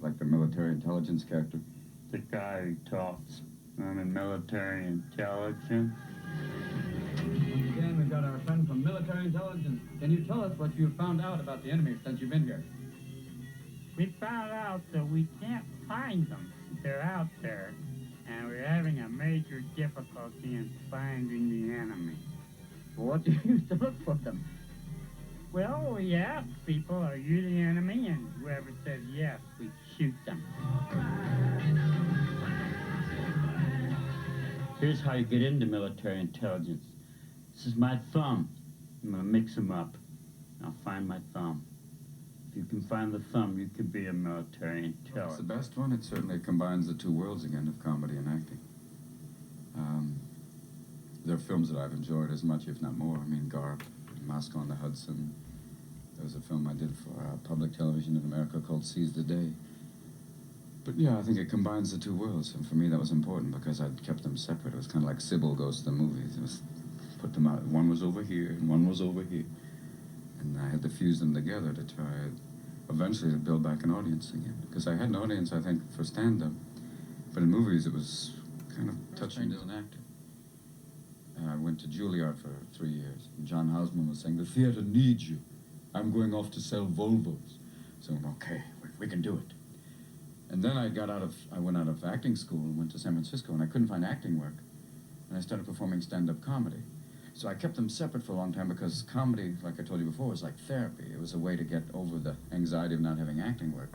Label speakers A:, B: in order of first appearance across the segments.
A: like the military intelligence character.
B: The guy who talks. I'm in military intelligence.
C: Once again, we've got our friend from military intelligence. Can you tell us what you've found out about the enemy since you've been here?
B: We found out that we can't find them. They're out there, and we're having a major difficulty in finding the enemy.
C: What do you use to look for them?
B: Well, we ask people, are you the enemy? And whoever says yes, we shoot them. Here's how you get into military intelligence. This is my thumb. I'm going to mix them up. I'll find my thumb. If you can find the thumb, you could be a military intelligence.
A: Well, it's the best one. It certainly combines the two worlds again of comedy and acting. There are films that I've enjoyed as much, if not more. I mean, Garp, Moscow on the Hudson. There was a film I did for public television in America called Seize the Day. But yeah, I think it combines the two worlds, and for me that was important because I'd kept them separate. It was kind of like Sybil Goes to the Movies. It was put them out. One was over here, and one was over here. And I had to fuse them together to try eventually to build back an audience again. Because I had an audience, I think, for stand-up. But in movies, it was kind of touching as an actor. I went to Juilliard for 3 years. And John Houseman was saying, the theater needs you. I'm going off to sell Volvos. So, okay, we can do it. And then I went out of acting school and went to San Francisco, and I couldn't find acting work. And I started performing stand-up comedy. So I kept them separate for a long time because comedy, like I told you before, was like therapy. It was a way to get over the anxiety of not having acting work.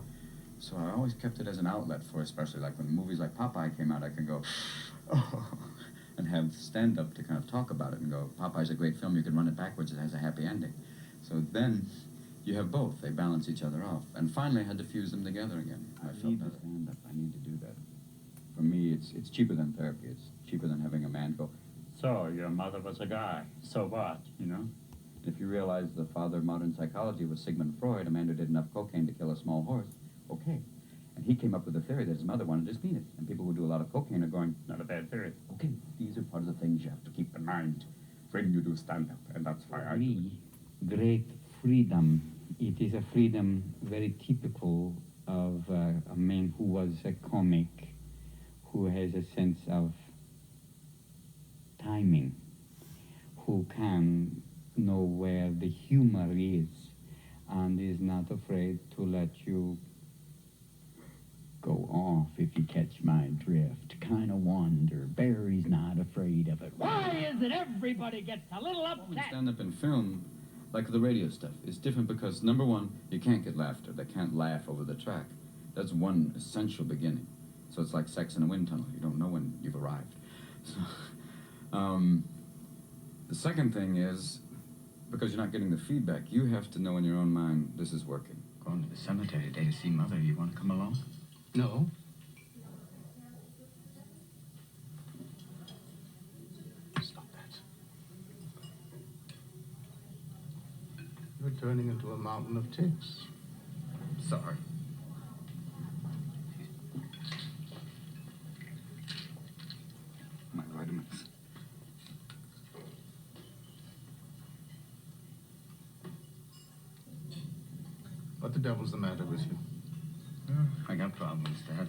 A: So I always kept it as an outlet for, especially like when movies like Popeye came out, I could go, oh, and have stand-up to kind of talk about it and go, Popeye's a great film, you can run it backwards, it has a happy ending. So then you have both. They balance each other off. And finally I had to fuse them together again. I need to stand up. I need to do that. For me, it's cheaper than therapy. It's cheaper than having a man go,
B: so your mother was a guy. So what, you know?
A: If you realize the father of modern psychology was Sigmund Freud, a man who did enough cocaine to kill a small horse, okay. And he came up with the theory that his mother wanted his penis. And people who do a lot of cocaine are going, not a bad theory. Okay, these are part of the things you have to keep in mind when you do stand-up. And that's why I do it.
D: Great freedom. It is a freedom very typical of a man who was a comic, who has a sense of timing, who can know where the humor is, and is not afraid to let you go off, if you catch my drift. Kind of wonder. Barry's not afraid of it. Why is it everybody gets a little upset?
A: Stand-up in film, like the radio stuff, is different because, number one, you can't get laughter. They can't laugh over the track. That's one essential beginning. So it's like sex in a wind tunnel. You don't know when you've arrived. So, the second thing is, because you're not getting the feedback, you have to know in your own mind, this is working.
E: Going to the cemetery today to see Mother. You want to come along?
F: No. Stop that. You're turning into a mountain of ticks.
A: Sorry. My vitamins.
F: What the devil's the matter with you?
E: I got problems, Dad.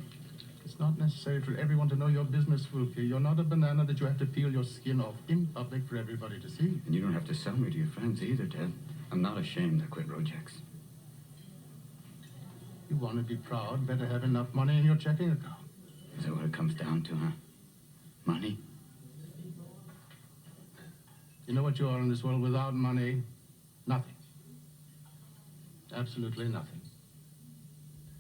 F: It's not necessary for everyone to know your business, Wilkie. You're not a banana that you have to peel your skin off in public for everybody to see.
E: And you don't have to sell me to your friends either, Dad. I'm not ashamed I quit Rojax.
F: You want to be proud, better have enough money in your checking account.
E: Is that what it comes down to, huh? Money?
F: You know what you are in this world without money? Nothing. Absolutely nothing.